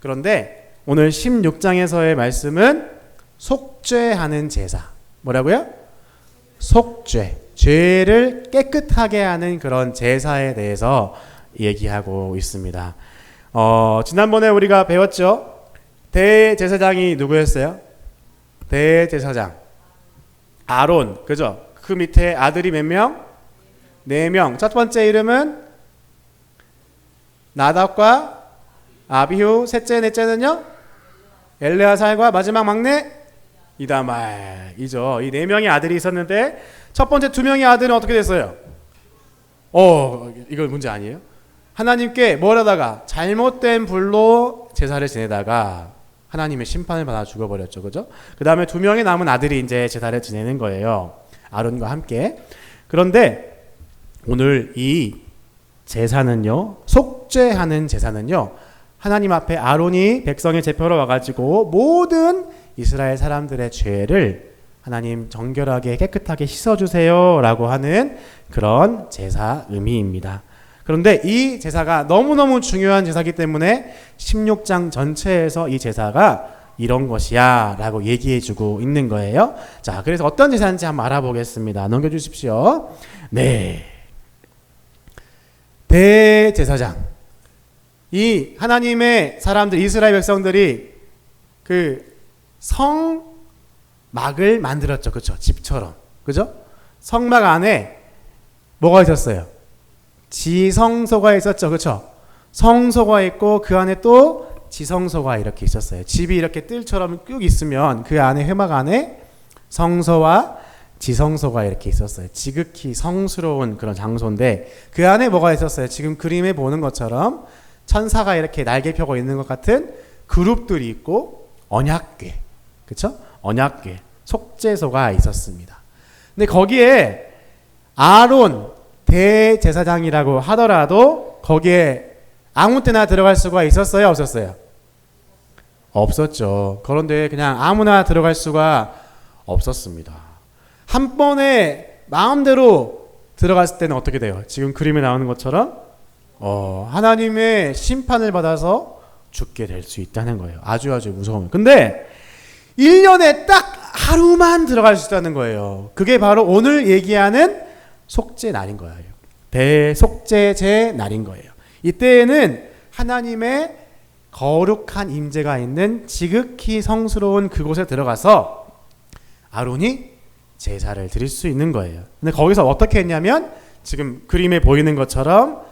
그런데 오늘 16장에서의 말씀은 속죄하는 제사. 뭐라고요? 속죄. 죄를 깨끗하게 하는 그런 제사에 대해서 얘기하고 있습니다. 지난번에 우리가 배웠죠? 대제사장이 누구였어요? 대제사장 아론, 그죠? 그 밑에 아들이 몇 명? 4명. 첫 번째 이름은 나답과 아비후, 셋째, 넷째는요? 엘레아살과 마지막 막내 이다말이죠. 이 4명의 아들이 있었는데 첫 번째 2명의 아들은 어떻게 됐어요? 이거 문제 아니에요? 하나님께 뭘 하다가 잘못된 불로 제사를 지내다가 하나님의 심판을 받아 죽어버렸죠. 그죠? 그 다음에 2명의 남은 아들이 이제 제사를 지내는 거예요. 아론과 함께. 그런데 오늘 이 제사는요, 속죄하는 제사는요, 하나님 앞에 아론이 백성의 제표로 와가지고 모든 이스라엘 사람들의 죄를 하나님 정결하게 깨끗하게 씻어주세요 라고 하는 그런 제사 의미입니다. 그런데 이 제사가 너무너무 중요한 제사이기 때문에 16장 전체에서 이 제사가 이런 것이야 라고 얘기해주고 있는 거예요. 자, 그래서 어떤 제사인지 한번 알아보겠습니다. 넘겨주십시오. 네, 대제사장. 이 하나님의 사람들, 이스라엘 백성들이 그 성막을 만들었죠. 그렇죠? 집처럼. 그죠? 성막 안에 뭐가 있었어요? 지성소가 있었죠. 그렇죠? 성소가 있고 그 안에 또 지성소가 이렇게 있었어요. 집이 이렇게 뜰처럼 쭉 있으면 그 안에 회막 안에 성소와 지성소가 이렇게 있었어요. 지극히 성스러운 그런 장소인데 그 안에 뭐가 있었어요? 지금 그림에 보는 것처럼 천사가 이렇게 날개 펴고 있는 것 같은 그룹들이 있고 언약궤, 그렇죠? 언약궤, 속죄소가 있었습니다. 근데 거기에 아론 대제사장이라고 하더라도 거기에 아무 때나 들어갈 수가 있었어요? 없었어요? 없었죠. 그런데 그냥 아무나 들어갈 수가 없었습니다. 한 번에 마음대로 들어갔을 때는 어떻게 돼요? 지금 그림에 나오는 것처럼 하나님의 심판을 받아서 죽게 될 수 있다는 거예요. 아주 무서운. 근데 1년에 딱 하루만 들어갈 수 있다는 거예요. 그게 바로 오늘 얘기하는 속죄 날인 거예요. 대속죄제 날인 거예요. 이때에는 하나님의 거룩한 임재가 있는 지극히 성스러운 그곳에 들어가서 아론이 제사를 드릴 수 있는 거예요. 근데 거기서 어떻게 했냐면 지금 그림에 보이는 것처럼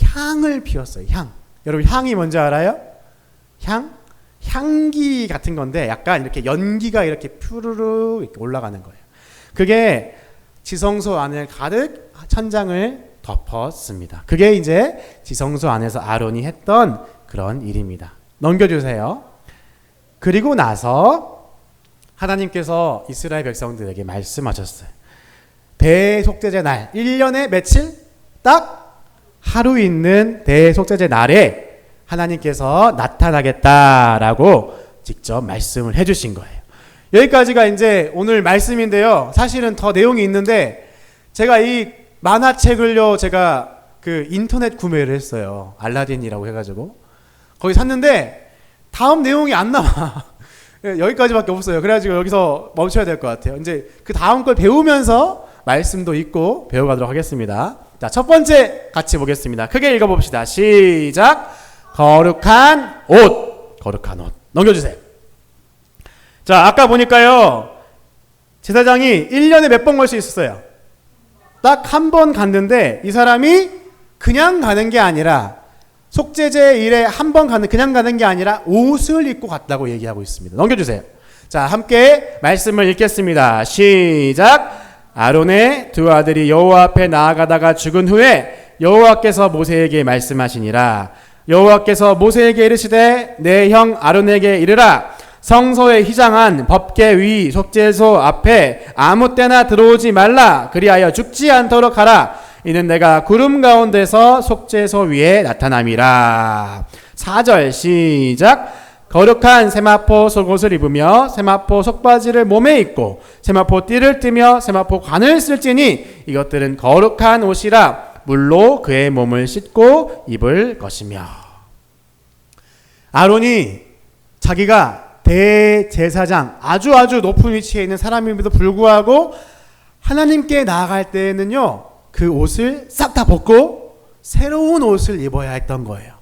향을 피웠어요. 향. 여러분 향이 뭔지 알아요? 향기 같은 건데 약간 이렇게 연기가 이렇게 푸르르 이렇게 올라가는 거예요. 그게 지성소 안을 가득 천장을 덮었습니다. 그게 이제 지성소 안에서 아론이 했던 그런 일입니다. 넘겨주세요. 그리고 나서 하나님께서 이스라엘 백성들에게 말씀하셨어요. 대속죄제 날 1년에 며칠? 딱 하루 있는 대속죄제 날에 하나님께서 나타나겠다라고 직접 말씀을 해주신 거예요. 여기까지가 이제 오늘 말씀인데요. 사실은 더 내용이 있는데 제가 이 만화책을요, 제가 그 인터넷 구매를 했어요. 알라딘이라고 해가지고 거기 샀는데 다음 내용이 안 나와. 여기까지밖에 없어요. 그래가지고 여기서 멈춰야 될 것 같아요. 이제 그 다음 걸 배우면서 말씀도 읽고 배워가도록 하겠습니다. 자, 첫 번째 같이 보겠습니다. 크게 읽어봅시다. 시작. 거룩한 옷. 거룩한 옷. 넘겨주세요. 자, 아까 보니까요, 제사장이 1년에 몇 번 갈 수 있었어요? 딱 한 번 갔는데 이 사람이 그냥 가는 게 아니라 속죄제 일에 한 번 그냥 가는 게 아니라 옷을 입고 갔다고 얘기하고 있습니다. 넘겨주세요. 자, 함께 말씀을 읽겠습니다. 시작. 아론의 2 아들이 여호와 앞에 나아가다가 죽은 후에 여호와께서 모세에게 말씀하시니라. 여호와께서 모세에게 이르시되 내 형 아론에게 이르라. 성소에 휘장한 법궤 위 속죄소 앞에 아무 때나 들어오지 말라. 그리하여 죽지 않도록 하라. 이는 내가 구름 가운데서 속죄소 위에 나타남이라. 4절 시작. 거룩한 세마포 속옷을 입으며 세마포 속바지를 몸에 입고 세마포 띠를 뜨며 세마포 관을 쓸지니 이것들은 거룩한 옷이라. 물로 그의 몸을 씻고 입을 것이며. 아론이 자기가 대제사장 아주 높은 위치에 있는 사람임에도 불구하고 하나님께 나아갈 때에는요, 그 옷을 싹 다 벗고 새로운 옷을 입어야 했던 거예요.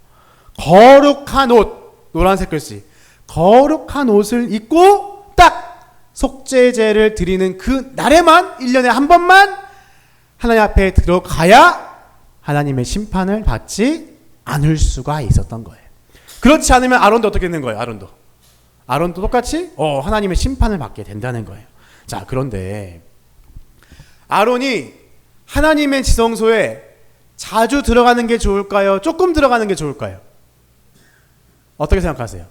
거룩한 옷, 노란색 글씨, 거룩한 옷을 입고 딱 속죄제를 드리는 그 날에만, 1년에 한 번만 하나님 앞에 들어가야 하나님의 심판을 받지 않을 수가 있었던 거예요. 그렇지 않으면 아론도 어떻게 되는 거예요? 아론도 똑같이 하나님의 심판을 받게 된다는 거예요. 자, 그런데 아론이 하나님의 지성소에 자주 들어가는 게 좋을까요? 조금 들어가는 게 좋을까요? 어떻게 생각하세요?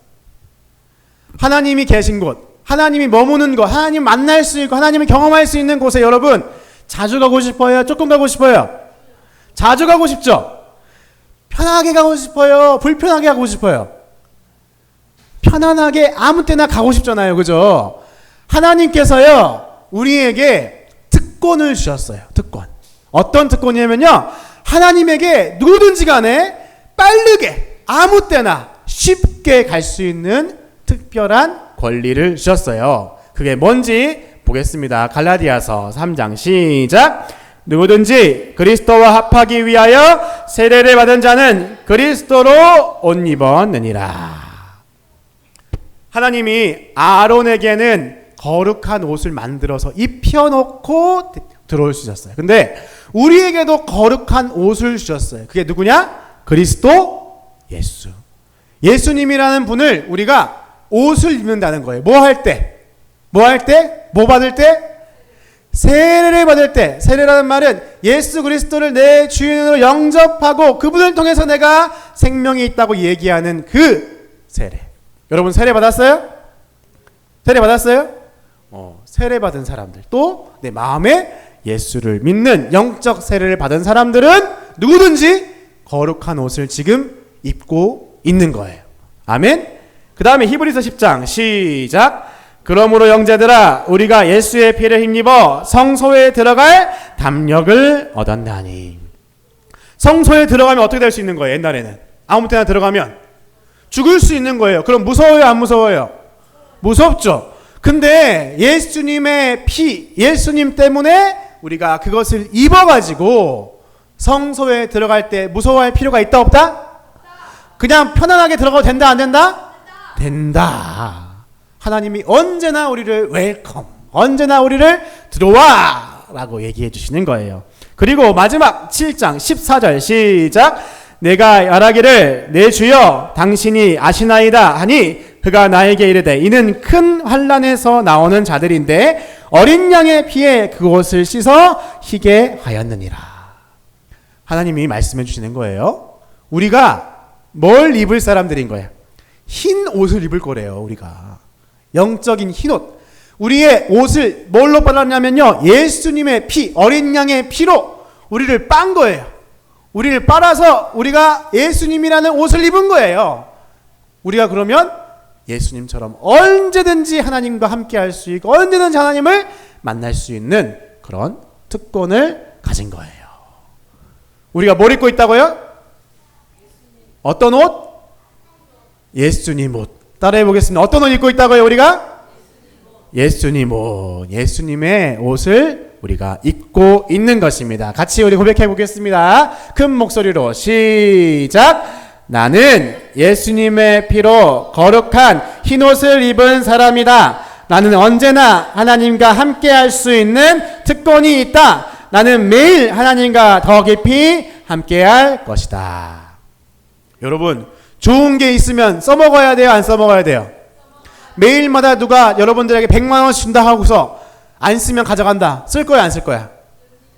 하나님이 계신 곳, 하나님이 머무는 곳, 하나님 만날 수 있고 하나님을 경험할 수 있는 곳에 여러분 자주 가고 싶어요? 조금 가고 싶어요? 자주 가고 싶죠? 편하게 가고 싶어요? 불편하게 가고 싶어요? 편안하게 아무 때나 가고 싶잖아요. 그죠? 하나님께서요, 우리에게 특권을 주셨어요. 특권. 어떤 특권이냐면요, 하나님에게 누구든지 간에 빠르게 아무 때나 쉽게 갈 수 있는 특별한 권리를 주셨어요. 그게 뭔지 보겠습니다. 갈라디아서 3장 시작. 누구든지 그리스도와 합하기 위하여 세례를 받은 자는 그리스도로 옷 입었느니라. 하나님이 아론에게는 거룩한 옷을 만들어서 입혀놓고 들어올 수 있었어요. 근데 우리에게도 거룩한 옷을 주셨어요. 그게 누구냐? 그리스도 예수. 예수님이라는 분을 우리가 옷을 입는다는 거예요. 뭐 할 때? 뭐 받을 때? 세례를 받을 때. 세례라는 말은 예수 그리스도를 내 주인으로 영접하고 그분을 통해서 내가 생명이 있다고 얘기하는 그 세례. 여러분 세례 받았어요? 세례 받았어요? 세례 받은 사람들, 또 내 마음에 예수를 믿는 영적 세례를 받은 사람들은 누구든지 거룩한 옷을 지금 입고 있는 거예요. 아멘. 그 다음에 히브리서 10장 시작. 그러므로 형제들아, 우리가 예수의 피를 힘입어 성소에 들어갈 담력을 얻었나니. 성소에 들어가면 어떻게 될 수 있는 거예요? 옛날에는 아무 때나 들어가면 죽을 수 있는 거예요. 그럼 무서워요, 안 무서워요? 무섭죠. 근데 예수님의 피, 예수님 때문에 우리가 그것을 입어가지고 성소에 들어갈 때 무서워할 필요가 있다, 없다? 그냥 편안하게 들어가도 된다, 안 된다? 된다. 하나님이 언제나 우리를 웰컴, 언제나 우리를 들어와 라고 얘기해 주시는 거예요. 그리고 마지막 7장 14절 시작. 내가 말하기를 내 주여 당신이 아시나이다 하니 그가 나에게 이르되 이는 큰 환난에서 나오는 자들인데 어린 양의 피에 그것을 씻어 희게 하였느니라. 하나님이 말씀해 주시는 거예요. 우리가 뭘 입을 사람들인 거예요? 흰 옷을 입을 거래요. 우리가 영적인 흰 옷. 우리의 옷을 뭘로 빨았냐면요, 예수님의 피, 어린 양의 피로 우리를 빤 거예요. 우리를 빨아서 우리가 예수님이라는 옷을 입은 거예요. 우리가 그러면 예수님처럼 언제든지 하나님과 함께 할 수 있고 언제든지 하나님을 만날 수 있는 그런 특권을 가진 거예요. 우리가 뭘 입고 있다고요? 어떤 옷? 예수님 옷. 따라해 보겠습니다. 어떤 옷 입고 있다고요? 우리가? 예수님 옷. 예수님의 옷을 우리가 입고 있는 것입니다. 같이 우리 고백해 보겠습니다. 큰 목소리로 시작. 나는 예수님의 피로 거룩한 흰옷을 입은 사람이다. 나는 언제나 하나님과 함께 할 수 있는 특권이 있다. 나는 매일 하나님과 더 깊이 함께 할 것이다. 여러분, 좋은 게 있으면 써먹어야 돼요? 안 써먹어야 돼요? 매일마다 누가 여러분들에게 100만 원씩 준다 하고서 안 쓰면 가져간다. 쓸 거야, 안 쓸 거야?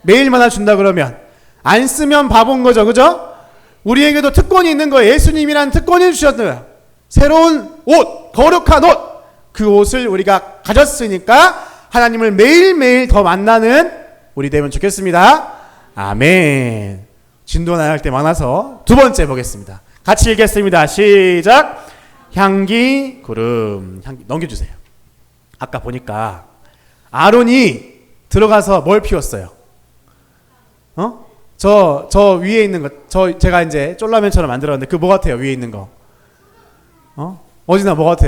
매일마다 준다 그러면 안 쓰면 바본 거죠. 그죠? 우리에게도 특권이 있는 거예요. 예수님이라는 특권을 주셨어요. 새로운 옷, 거룩한 옷. 그 옷을 우리가 가졌으니까 하나님을 매일매일 더 만나는 우리 되면 좋겠습니다. 아멘. 진도 나갈 때 많아서 두 번째 보겠습니다. 같이 읽겠습니다. 시작. 향기 구름. 향기 넘겨주세요. 아까 보니까 아론이 들어가서 뭘 피웠어요? 저 위에 있는 거, 제가 이제 쫄라맨처럼 만들었는데 그 뭐 같아요? 위에 있는 거. 어진아 뭐 같아?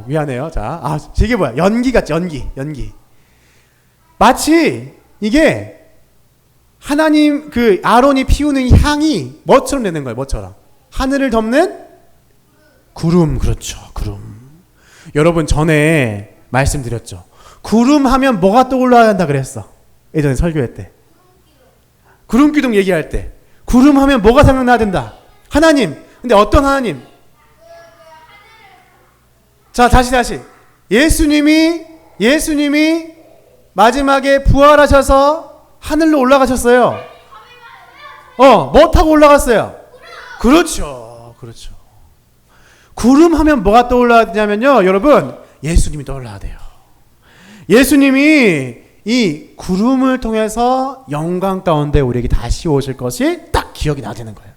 미안해요. 자, 이게 뭐야? 연기 같지? 연기. 마치 이게 하나님 그 아론이 피우는 향이 뭐처럼 내는 거예요? 뭐처럼? 하늘을 덮는 구름. 그렇죠. 구름. 여러분 전에 말씀드렸죠. 구름 하면 뭐가 떠올라야 한다 그랬어? 예전에 설교회 때. 구름 기둥 얘기할 때. 구름 하면 뭐가 생각나야 된다? 하나님. 근데 어떤 하나님? 자, 다시. 예수님이 마지막에 부활하셔서 하늘로 올라가셨어요. 뭐 타고 올라갔어요? 그렇죠. 구름 하면 뭐가 떠올라야 되냐면요. 여러분, 예수님이 떠올라야 돼요. 예수님이 이 구름을 통해서 영광 가운데 우리에게 다시 오실 것이 딱 기억이 나야 되는 거예요.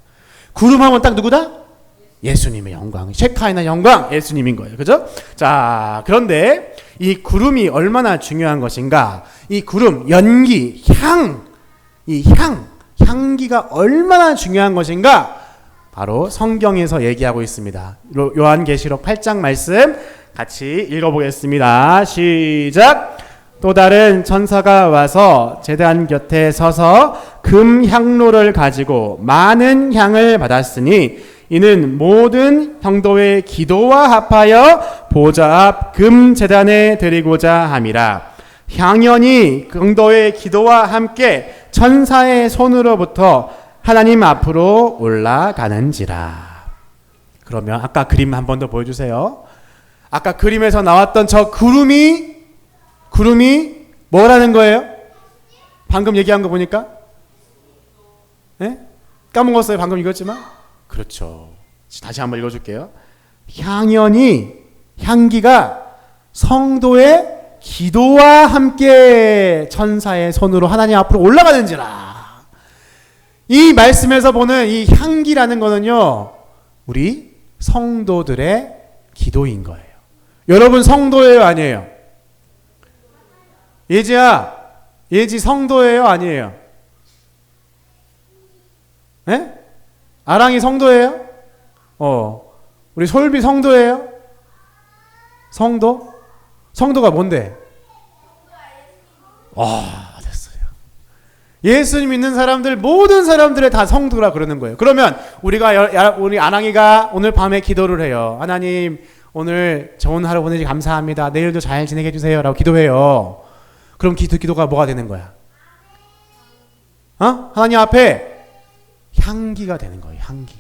구름 하면 딱 누구다? 예수님의 영광, 셰카이나 영광, 예수님인 거예요. 그죠? 자, 그런데 이 구름이 얼마나 중요한 것인가? 이 구름, 연기, 향기가 얼마나 중요한 것인가? 바로 성경에서 얘기하고 있습니다. 요한계시록 8장 말씀 같이 읽어보겠습니다. 시작! 또 다른 천사가 와서 제단 곁에 서서 금 향로를 가지고 많은 향을 받았으니 이는 모든 성도의 기도와 합하여 보좌 앞 금 제단에 드리고자 함이라. 향연이 성도의 기도와 함께 천사의 손으로부터 하나님 앞으로 올라가는지라. 그러면 아까 그림 한 번 더 보여주세요. 아까 그림에서 나왔던 저 구름이 뭐라는 거예요? 방금 얘기한 거 보니까? 네? 까먹었어요. 방금 읽었지만? 그렇죠. 다시 한번 읽어줄게요. 향기가 성도의 기도와 함께 천사의 손으로 하나님 앞으로 올라가는지라. 이 말씀에서 보는 이 향기라는 거는요, 우리 성도들의 기도인 거예요. 여러분 성도예요, 아니에요? 예지 성도예요, 아니에요? 네? 아랑이 성도예요? 우리 솔비 성도예요? 성도가 뭔데? 됐어요. 예수님 믿는 사람들, 모든 사람들의 다 성도라 그러는 거예요. 그러면 우리 아랑이가 오늘 밤에 기도를 해요. 하나님, 오늘 좋은 하루 보내지 감사합니다. 내일도 잘 지내게 해주세요. 라고 기도해요. 그럼 기도가 뭐가 되는 거야? 하나님 앞에 향기가 되는 거예요. 향기.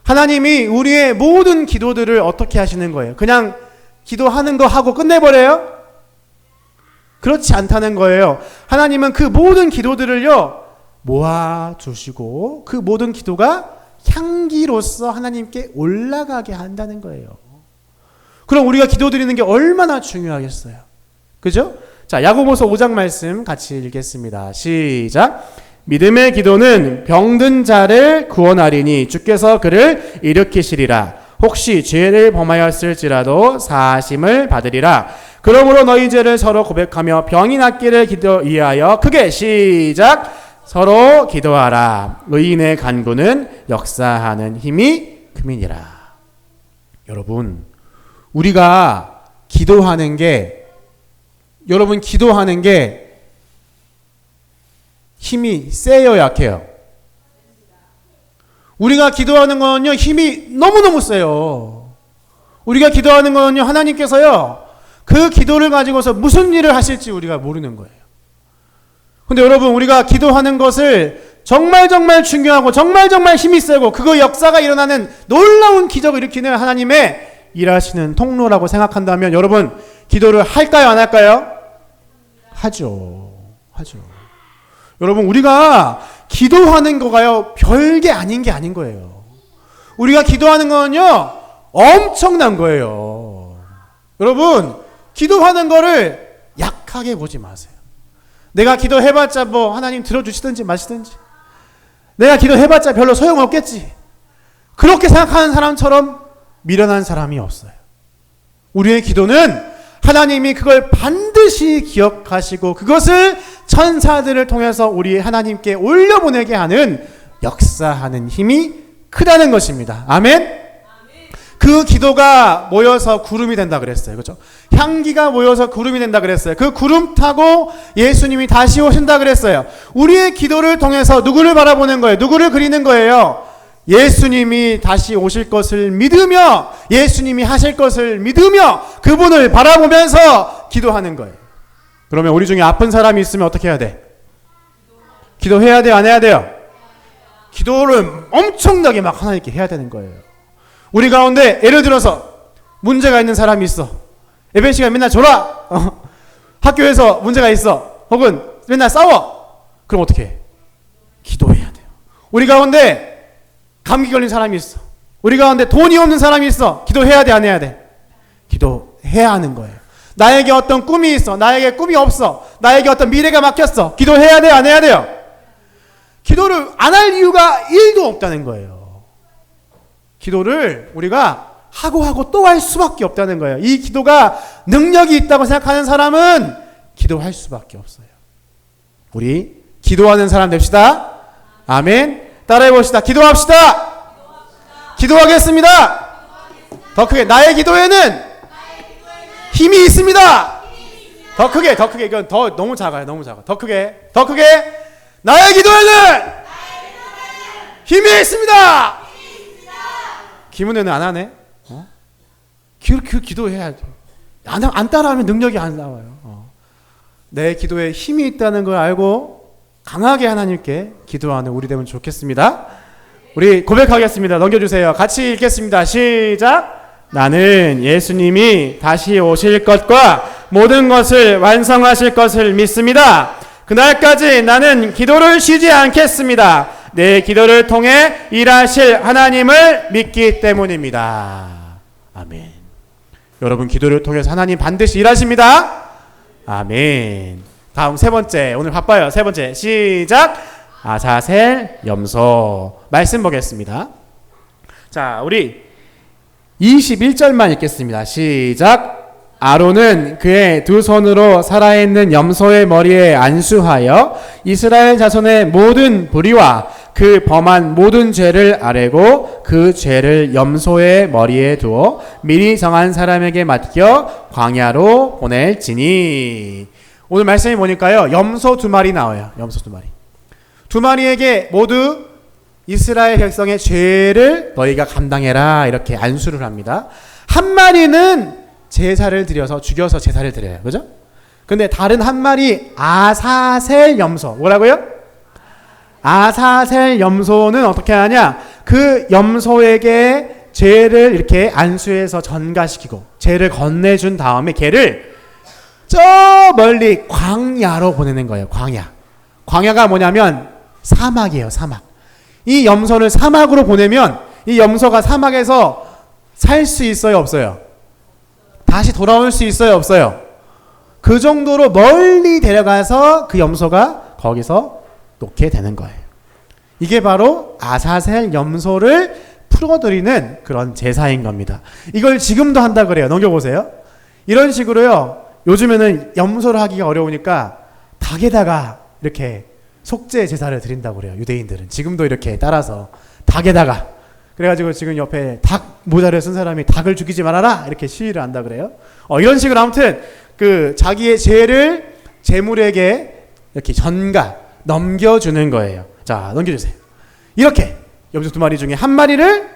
하나님이 우리의 모든 기도들을 어떻게 하시는 거예요? 그냥 기도하는 거 하고 끝내버려요? 그렇지 않다는 거예요. 하나님은 그 모든 기도들을요, 모아주시고 그 모든 기도가 향기로서 하나님께 올라가게 한다는 거예요. 그럼 우리가 기도드리는 게 얼마나 중요하겠어요? 그죠? 자, 야고보서 5장 말씀 같이 읽겠습니다. 시작! 믿음의 기도는 병든 자를 구원하리니 주께서 그를 일으키시리라. 혹시 죄를 범하였을지라도 사하심을 받으리라. 그러므로 너희 죄를 서로 고백하며 병이 낫기를 위하여 크게 시작! 서로 기도하라. 의인의 간구는 역사하는 힘이 큼이니라. 여러분, 우리가 기도하는 게 힘이 세요, 약해요? 우리가 기도하는 거는요, 힘이 너무너무 세요. 우리가 기도하는 거는요, 하나님께서요, 그 기도를 가지고서 무슨 일을 하실지 우리가 모르는 거예요. 근데 여러분, 우리가 기도하는 것을 정말 중요하고 정말 힘이 세고 그거 역사가 일어나는 놀라운 기적을 일으키는 하나님의 일하시는 통로라고 생각한다면 여러분, 기도를 할까요, 안 할까요? 하죠. 여러분, 우리가 기도하는 거가요, 별게 아닌 게 아닌 거예요. 우리가 기도하는 거는요, 엄청난 거예요. 여러분, 기도하는 거를 약하게 보지 마세요. 내가 기도해봤자 뭐 하나님 들어주시든지 마시든지, 내가 기도해봤자 별로 소용없겠지, 그렇게 생각하는 사람처럼 미련한 사람이 없어요. 우리의 기도는 하나님이 그걸 반드시 기억하시고 그것을 천사들을 통해서 우리 하나님께 올려보내게 하는 역사하는 힘이 크다는 것입니다. 아멘? 그 기도가 모여서 구름이 된다 그랬어요. 그렇죠? 향기가 모여서 구름이 된다 그랬어요. 그 구름 타고 예수님이 다시 오신다 그랬어요. 우리의 기도를 통해서 누구를 바라보는 거예요? 누구를 그리는 거예요? 예수님이 다시 오실 것을 믿으며 예수님이 하실 것을 믿으며 그분을 바라보면서 기도하는 거예요. 그러면 우리 중에 아픈 사람이 있으면 어떻게 해야 돼? 기도해야 돼요? 안 해야 돼요? 기도를 엄청나게 막 하나님께 해야 되는 거예요. 우리 가운데 예를 들어서 문제가 있는 사람이 있어. 예배 시간 맨날 졸아. 학교에서 문제가 있어. 혹은 맨날 싸워. 그럼 어떻게 해? 기도해야 돼요. 우리 가운데 감기 걸린 사람이 있어. 우리 가운데 돈이 없는 사람이 있어. 기도해야 돼? 안 해야 돼? 기도해야 하는 거예요. 나에게 어떤 꿈이 있어. 나에게 꿈이 없어. 나에게 어떤 미래가 막혔어. 기도해야 돼요? 안 해야 돼요? 기도를 안 할 이유가 1도 없다는 거예요. 기도를 우리가 하고 또 할 수밖에 없다는 거예요. 이 기도가 능력이 있다고 생각하는 사람은 기도할 수밖에 없어요. 우리 기도하는 사람 됩시다. 아멘. 따라해 봅시다. 기도합시다. 기도하겠습니다. 더 크게. 나의 기도에는 힘이 있습니다. 더 크게. 이건 더 너무 작아요. 더 크게. 나의 기도에는 힘이 있습니다. 김은혜는 안 하네. 기도해야 돼. 안 따라하면 능력이 안 나와요. 내 기도에 힘이 있다는 걸 알고 강하게 하나님께 기도하는 우리 되면 좋겠습니다. 우리 고백하겠습니다. 넘겨주세요. 같이 읽겠습니다. 시작. 나는 예수님이 다시 오실 것과 모든 것을 완성하실 것을 믿습니다. 그날까지 나는 기도를 쉬지 않겠습니다. 내 기도를 통해 일하실 하나님을 믿기 때문입니다. 아멘. 여러분 기도를 통해서 하나님 반드시 일하십니다. 아멘. 다음 세 번째. 오늘 바빠요. 세 번째. 시작. 아사셀 염소. 말씀 보겠습니다. 자, 우리 21절만 읽겠습니다. 시작. 아론은 그의 두 손으로 살아있는 염소의 머리에 안수하여 이스라엘 자손의 모든 불의와 그 범한 모든 죄를 아뢰고 그 죄를 염소의 머리에 두어 미리 정한 사람에게 맡겨 광야로 보낼지니. 오늘 말씀이 보니까요, 염소 2마리 나와요. 염소 2마리. 2마리에게 모두 이스라엘 백성의 죄를 너희가 감당해라 이렇게 안수를 합니다. 한 마리는 제사를 드려서 죽여서 제사를 드려요. 그죠? 근데 다른 한 마리 아사셀 염소. 뭐라고요? 아사셀 염소는 어떻게 하냐? 그 염소에게 죄를 이렇게 안수해서 전가시키고 죄를 건네준 다음에 걔를 저 멀리 광야로 보내는 거예요. 광야가 뭐냐면 사막이에요. 사막. 이 염소를 사막으로 보내면 이 염소가 사막에서 살 수 있어요? 없어요? 다시 돌아올 수 있어요? 없어요? 그 정도로 멀리 데려가서 그 염소가 거기서 놓게 되는 거예요. 이게 바로 아사셀 염소를 풀어드리는 그런 제사인 겁니다. 이걸 지금도 한다 그래요. 넘겨보세요. 이런 식으로요. 요즘에는 염소를 하기가 어려우니까 닭에다가 이렇게 속죄 제사를 드린다고 그래요. 유대인들은 지금도 이렇게 따라서 닭에다가, 그래가지고 지금 옆에 닭 모자를 쓴 사람이 닭을 죽이지 말아라 이렇게 시위를 한다 그래요. 이런 식으로 아무튼 그 자기의 죄를 제물에게 이렇게 넘겨주는 거예요. 자, 넘겨주세요. 이렇게 염소 2마리 중에 한 마리를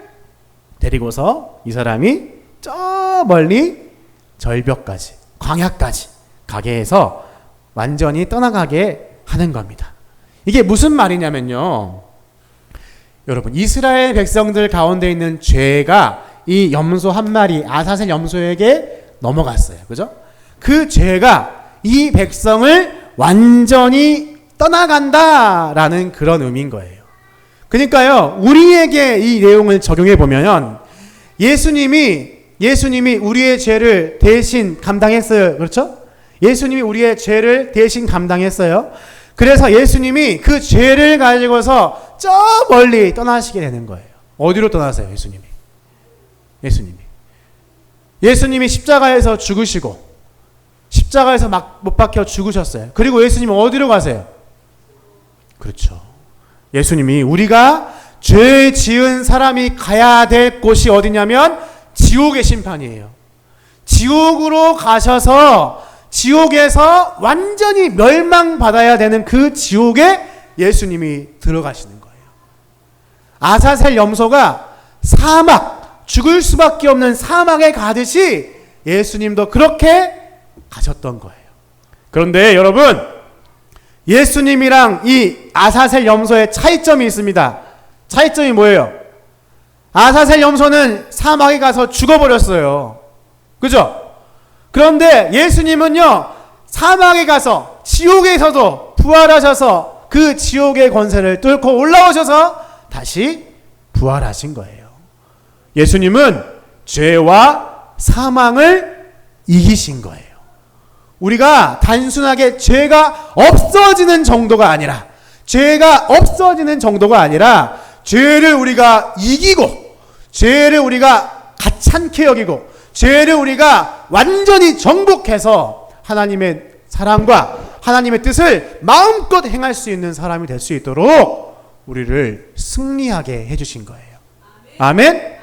데리고서 이 사람이 저 멀리 절벽까지, 광야까지 가게 해서 완전히 떠나가게 하는 겁니다. 이게 무슨 말이냐면요, 여러분 이스라엘 백성들 가운데 있는 죄가 이 염소 한 마리 아사셀 염소에게 넘어갔어요. 그죠? 그 죄가 이 백성을 완전히 떠나간다라는 그런 의미인 거예요. 그러니까요, 우리에게 이 내용을 적용해 보면 예수님이 우리의 죄를 대신 감당했어요. 그렇죠? 예수님이 우리의 죄를 대신 감당했어요. 그래서 예수님이 그 죄를 가지고서 저 멀리 떠나시게 되는 거예요. 어디로 떠나세요? 예수님이 십자가에서 죽으시고 십자가에서 막 못 박혀 죽으셨어요. 그리고 예수님은 어디로 가세요? 그렇죠. 예수님이 우리가 죄 지은 사람이 가야 될 곳이 어디냐면 지옥의 심판이에요. 지옥으로 가셔서 지옥에서 완전히 멸망받아야 되는 그 지옥에 예수님이 들어가시는 거예요. 아사셀 염소가 사막, 죽을 수밖에 없는 사막에 가듯이 예수님도 그렇게 가셨던 거예요. 그런데 여러분, 예수님이랑 이 아사셀 염소의 차이점이 있습니다. 차이점이 뭐예요? 아사셀 염소는 사막에 가서 죽어버렸어요. 그죠? 그런데 예수님은요, 사막에 가서 지옥에서도 부활하셔서 그 지옥의 권세를 뚫고 올라오셔서 다시 부활하신 거예요. 예수님은 죄와 사망을 이기신 거예요. 우리가 단순하게 죄가 없어지는 정도가 아니라, 죄를 우리가 이기고, 죄를 우리가 가찮게 여기고, 죄를 우리가 완전히 정복해서 하나님의 사랑과 하나님의 뜻을 마음껏 행할 수 있는 사람이 될 수 있도록 우리를 승리하게 해주신 거예요. 아멘?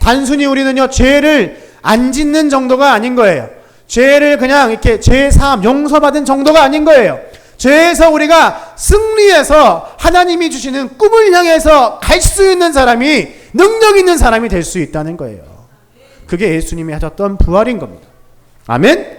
단순히 우리는요, 죄를 안 짓는 정도가 아닌 거예요. 죄를 그냥 이렇게 죄사함 용서받은 정도가 아닌 거예요. 죄에서 우리가 승리해서 하나님이 주시는 꿈을 향해서 갈 수 있는 사람이, 능력 있는 사람이 될 수 있다는 거예요. 그게 예수님이 하셨던 부활인 겁니다. 아멘?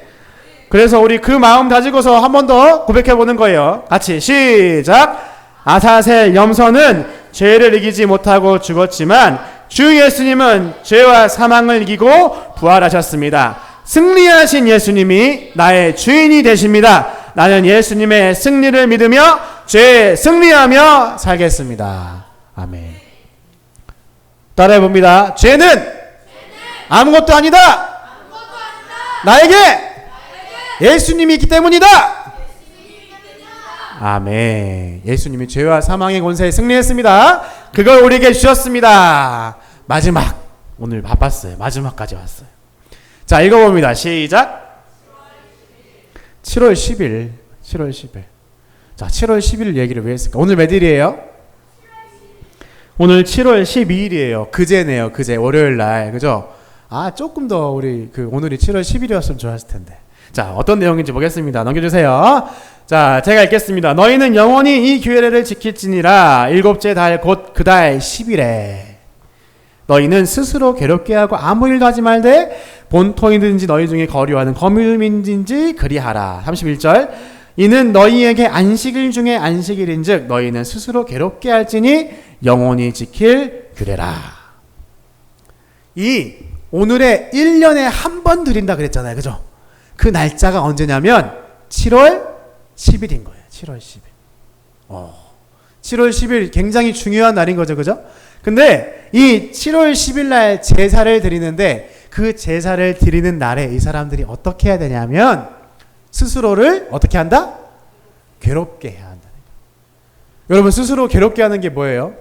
그래서 우리 그 마음 가지고서 한 번 더 고백해 보는 거예요. 같이 시작. 아사셀 염소는 죄를 이기지 못하고 죽었지만 주 예수님은 죄와 사망을 이기고 부활하셨습니다. 승리하신 예수님이 나의 주인이 되십니다. 나는 예수님의 승리를 믿으며 죄에 승리하며 살겠습니다. 아멘. 따라해 봅니다. 죄는 아무것도 아니다. 나에게 예수님이 있기 때문이다. 아멘. 예수님이 죄와 사망의 권세에 승리했습니다. 그걸 우리에게 주셨습니다. 마지막, 오늘 바빴어요. 마지막까지 왔어요. 자, 읽어봅니다. 시작. 7월 10일. 자, 7월 10일 얘기를 왜 했을까? 오늘 몇 일이에요? 오늘 7월 12일이에요. 그제네요. 그제 월요일 날. 그죠? 조금 더 우리 오늘이 7월 10일이었으면 좋았을 텐데. 자, 어떤 내용인지 보겠습니다. 넘겨주세요. 자, 제가 읽겠습니다. 너희는 영원히 이 규례를 지킬지니라. 일곱째 달 곧 그 달 10일에 너희는 스스로 괴롭게 하고 아무 일도 하지 말되 본토이든지 너희 중에 거류하는 거물민인지 그리하라. 31절. 이는 너희에게 안식일 중에 안식일인즉 너희는 스스로 괴롭게 할지니 영원히 지킬 규례라. 이 오늘의 1년에 한 번 드린다 그랬잖아요. 그죠? 그 날짜가 언제냐면 7월 10일인 거예요. 7월 10일. 7월 10일 굉장히 중요한 날인 거죠. 그죠? 근데 이 7월 10일 날 제사를 드리는데 그 제사를 드리는 날에 이 사람들이 어떻게 해야 되냐면 스스로를 어떻게 한다? 괴롭게 해야 한다. 여러분, 스스로 괴롭게 하는 게 뭐예요?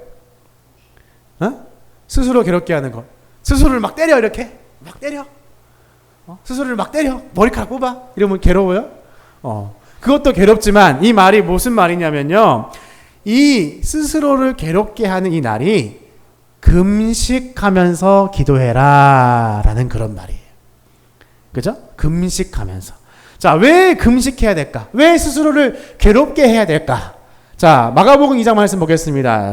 스스로 괴롭게 하는 거. 스스로를 막 때려, 이렇게. 막 때려. 스스로를 막 때려. 머리카락 뽑아. 이러면 괴로워요? 그것도 괴롭지만 이 말이 무슨 말이냐면요. 이 스스로를 괴롭게 하는 이 날이 금식하면서 기도해라 라는 그런 말이에요. 그죠? 금식하면서. 자, 왜 금식해야 될까? 왜 스스로를 괴롭게 해야 될까? 자, 마가복음 2장 말씀 보겠습니다.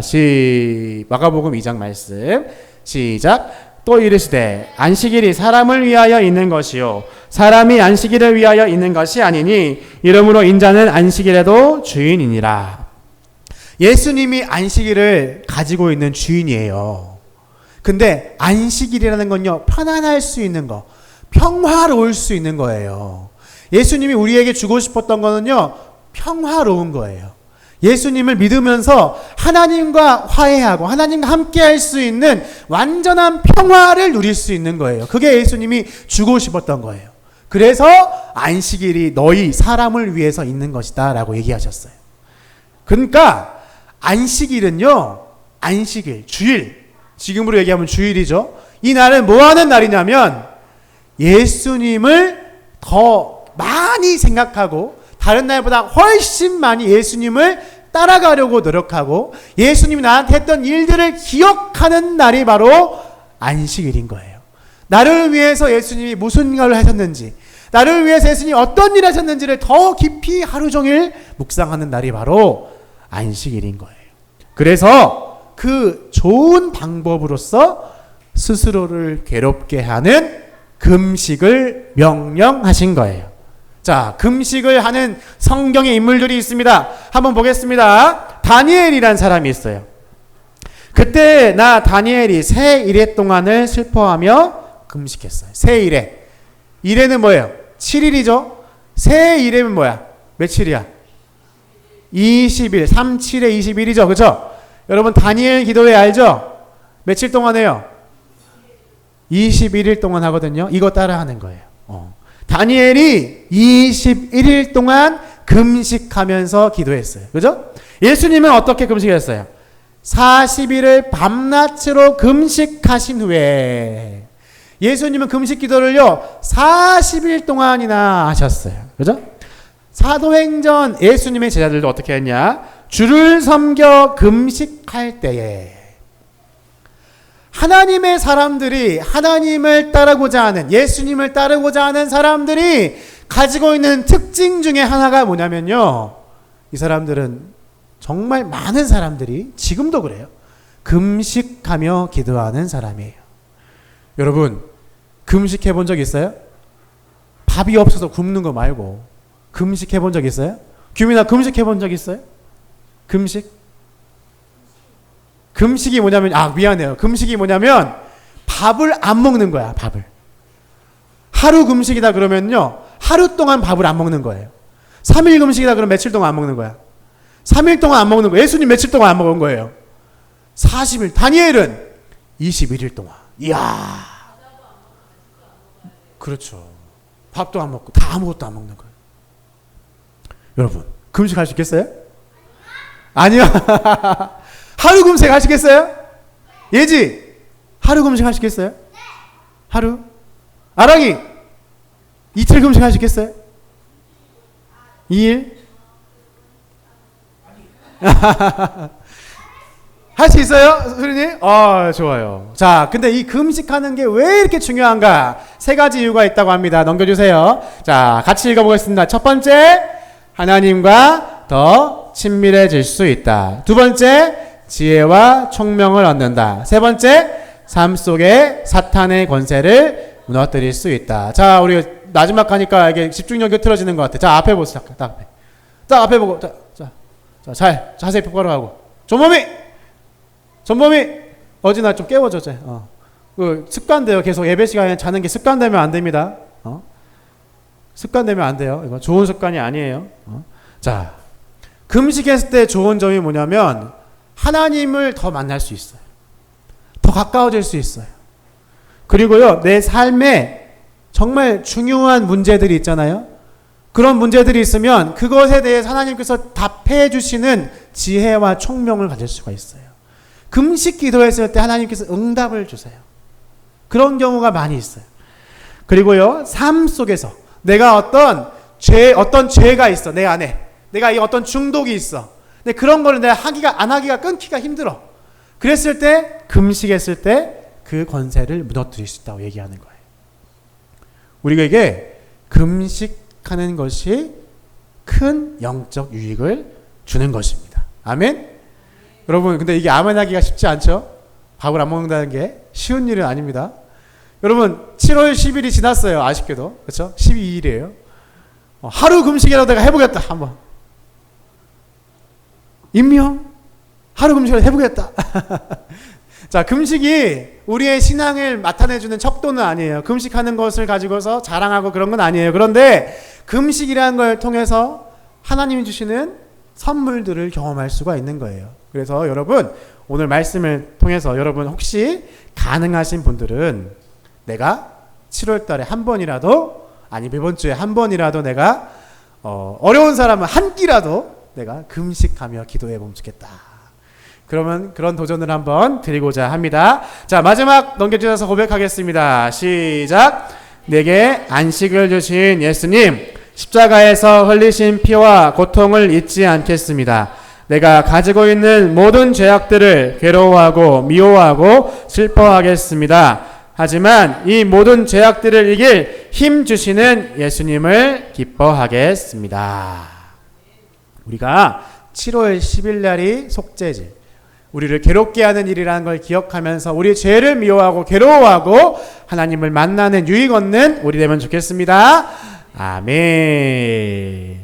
마가복음 2장 말씀 시작. 또 이르시되 안식일이 사람을 위하여 있는 것이요 사람이 안식일을 위하여 있는 것이 아니니 이러므로 인자는 안식일에도 주인이니라. 예수님이 안식일을 가지고 있는 주인이에요. 근데 안식일이라는 건요, 편안할 수 있는 거, 평화로울 수 있는 거예요. 예수님이 우리에게 주고 싶었던 거는요, 평화로운 거예요. 예수님을 믿으면서 하나님과 화해하고 하나님과 함께 할 수 있는 완전한 평화를 누릴 수 있는 거예요. 그게 예수님이 주고 싶었던 거예요. 그래서 안식일이 너희 사람을 위해서 있는 것이다 라고 얘기하셨어요. 그러니까 안식일은요, 안식일, 주일, 지금으로 얘기하면 주일이죠. 이 날은 뭐 하는 날이냐면 예수님을 더 많이 생각하고 다른 날보다 훨씬 많이 예수님을 따라가려고 노력하고 예수님이 나한테 했던 일들을 기억하는 날이 바로 안식일인 거예요. 나를 위해서 예수님이 무슨 일을 하셨는지, 나를 위해서 예수님이 어떤 일을 하셨는지를 더 깊이 하루 종일 묵상하는 날이 바로 안식일인 거예요. 그래서 그 좋은 방법으로서 스스로를 괴롭게 하는 금식을 명령하신 거예요. 자, 금식을 하는 성경의 인물들이 있습니다. 한번 보겠습니다. 다니엘이란 사람이 있어요. 그때 나 다니엘이 새 일해 동안을 슬퍼하며 금식했어요. 새 일해. 일해는 뭐예요? 7일이죠. 새 일해는 뭐야? 며칠이야? 20일. 37에 21이죠. 그렇죠? 여러분 다니엘 기도회 알죠? 며칠 동안 해요? 21일 동안 하거든요. 이거 따라하는 거예요. 다니엘이 21일 동안 금식하면서 기도했어요. 그죠? 예수님은 어떻게 금식했어요? 40일을 밤낮으로 금식하신 후에 예수님은 금식 기도를요 40일 동안이나 하셨어요. 그죠? 사도행전 예수님의 제자들도 어떻게 했냐? 주를 섬겨 금식할 때에 하나님의 사람들이 하나님을 따르고자 하는, 예수님을 따르고자 하는 사람들이 가지고 있는 특징 중에 하나가 뭐냐면요, 이 사람들은 정말 많은 사람들이 지금도 그래요. 금식하며 기도하는 사람이에요. 여러분 금식해 본 적 있어요? 밥이 없어서 굶는 거 말고 금식해 본 적 있어요? 규민아 금식해 본 적 있어요? 금식이 뭐냐면, 미안해요. 금식이 뭐냐면 밥을 안 먹는 거야. 밥을. 하루 금식이다 그러면요 하루 동안 밥을 안 먹는 거예요. 3일 금식이다 그러면 며칠 동안 안 먹는 거야? 3일 동안 안 먹는 거예요. 예수님 며칠 동안 안 먹은 거예요? 40일. 다니엘은 21일 동안. 이야. 그렇죠. 밥도 안 먹고 다 아무것도 안 먹는 거예요. 여러분 금식할 수 있겠어요? 아니요. 하루 금식 하시겠어요? 예지 하루 금식 하시겠어요? 하루? 아랑이 이틀 금식 하시겠어요? 2일? 할 수 있어요? 소리님? 좋아요. 자, 근데 이 금식하는 게 왜 이렇게 중요한가? 세 가지 이유가 있다고 합니다. 넘겨주세요. 자, 같이 읽어보겠습니다. 첫 번째, 하나님과 더 친밀해질 수 있다. 두 번째, 지혜와 총명을 얻는다. 세 번째, 삶 속에 사탄의 권세를 무너뜨릴 수 있다. 자, 우리 마지막 하니까 이게 집중력이 틀어지는 것 같아. 자, 앞에 보세요. 딱 앞에. 자, 앞에 보고. 자, 자세히 똑바로 하고. 전범이 어제나 좀 깨워줘. 그 습관돼요. 계속 예배 시간에 자는 게 습관되면 안 됩니다. 습관되면 안 돼요. 이거 좋은 습관이 아니에요. 자, 금식했을 때 좋은 점이 뭐냐면 하나님을 더 만날 수 있어요. 더 가까워질 수 있어요. 그리고요, 내 삶에 정말 중요한 문제들이 있잖아요. 그런 문제들이 있으면 그것에 대해서 하나님께서 답해 주시는 지혜와 총명을 가질 수가 있어요. 금식 기도했을 때 하나님께서 응답을 주세요. 그런 경우가 많이 있어요. 그리고요, 삶 속에서 내가 어떤 죄가 있어, 내 안에. 내가 어떤 중독이 있어. 근데 그런 거를 내가 안 하기가 끊기가 힘들어. 그랬을 때, 금식했을 때 그 권세를 무너뜨릴 수 있다고 얘기하는 거예요. 우리에게 금식하는 것이 큰 영적 유익을 주는 것입니다. 아멘? 여러분, 근데 이게 아멘하기가 쉽지 않죠? 밥을 안 먹는다는 게 쉬운 일은 아닙니다. 여러분, 7월 10일이 지났어요. 아쉽게도. 그렇죠? 12일이에요. 하루 금식이라도 내가 해보겠다. 한번. 임명? 하루 금식이라도 해보겠다. 자, 금식이 우리의 신앙을 나타내주는 척도는 아니에요. 금식하는 것을 가지고서 자랑하고 그런 건 아니에요. 그런데 금식이라는 걸 통해서 하나님이 주시는 선물들을 경험할 수가 있는 거예요. 그래서 여러분, 오늘 말씀을 통해서 여러분 혹시 가능하신 분들은 내가 7월 달에 한 번이라도, 아니 이번 주에 한 번이라도 내가 어려운 사람은 한 끼라도 내가 금식하며 기도해 보면 좋겠다. 그러면 그런 도전을 한번 드리고자 합니다. 자, 마지막 넘겨주셔서 고백하겠습니다. 시작. 내게 안식을 주신 예수님, 십자가에서 흘리신 피와 고통을 잊지 않겠습니다. 내가 가지고 있는 모든 죄악들을 괴로워하고 미워하고 슬퍼하겠습니다. 하지만 이 모든 죄악들을 이길 힘 주시는 예수님을 기뻐하겠습니다. 우리가 7월 10일 날이 속죄질, 우리를 괴롭게 하는 일이라는 걸 기억하면서 우리 죄를 미워하고 괴로워하고 하나님을 만나는 유익 얻는 우리 되면 좋겠습니다. 아멘.